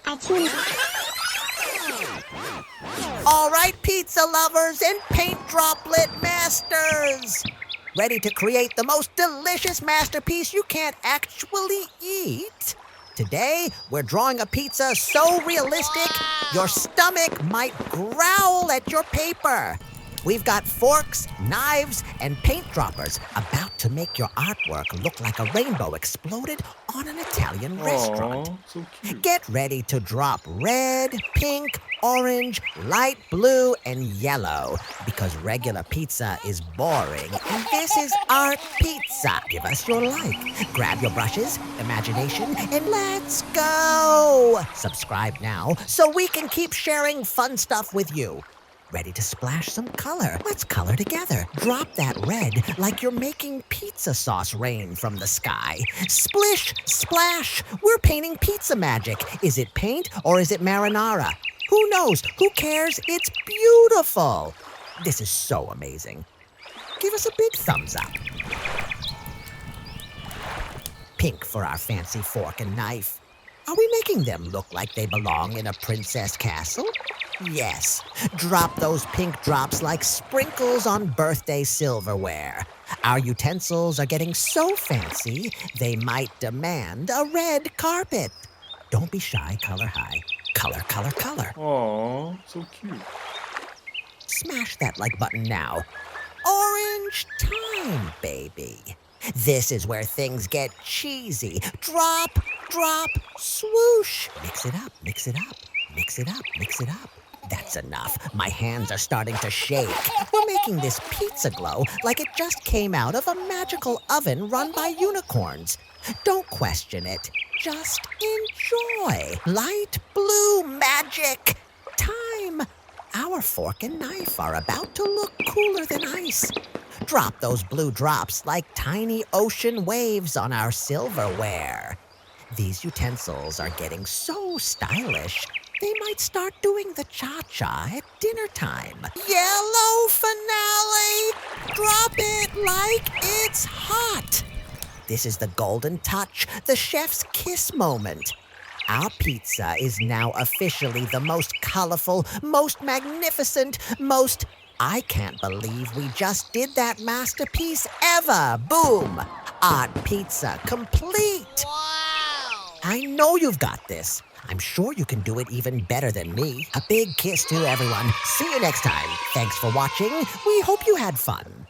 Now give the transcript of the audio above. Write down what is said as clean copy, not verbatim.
Artoonza. All right, pizza lovers and paint droplet masters. Ready to create the most delicious masterpiece you can't actually eat? Today, we're drawing a pizza so realistic, your stomach might growl at your paper. We've got forks, knives, and paint droppers about to make your artwork look like a rainbow exploded on an Italian restaurant. Aw, so cute. Get ready to drop red, pink, orange, light blue, and yellow because regular pizza is boring and this is art pizza. Give us your like. Grab your brushes, imagination, and let's go! Subscribe now so we can keep sharing fun stuff with you. Ready to splash some color? Let's color together. Drop that red like you're making pizza sauce rain from the sky. Splish, splash. We're painting pizza magic. Is it paint or is it marinara? Who knows? Who cares? It's beautiful. This is so amazing. Give us a big thumbs up. Pink for our fancy fork and knife. Are we making them look like they belong in a princess castle? Yes. Drop those pink drops like sprinkles on birthday silverware. Our utensils are getting so fancy, they might demand a red carpet. Don't be shy, color high. Color, color, color. Aw, so cute. Smash that like button now. Orange time, baby. This is where things get cheesy. Drop, drop, swoosh. Mix it up, mix it up, mix it up, mix it up. That's enough. My hands are starting to shake. We're making this pizza glow like it just came out of a magical oven run by unicorns. Don't question it. Just enjoy. Light blue magic. Time. Our fork and knife are about to look cooler than ice. Drop those blue drops like tiny ocean waves on our silverware. These utensils are getting so stylish, they might start doing the cha-cha at dinner time. Yellow finale! Drop it like it's hot! This is the golden touch, the chef's kiss moment. Our pizza is now officially the most colorful, most magnificent, most... I can't believe we just did that masterpiece ever. Boom! Art pizza complete! Wow! I know you've got this. I'm sure you can do it even better than me. A big kiss to everyone. See you next time. Thanks for watching. We hope you had fun.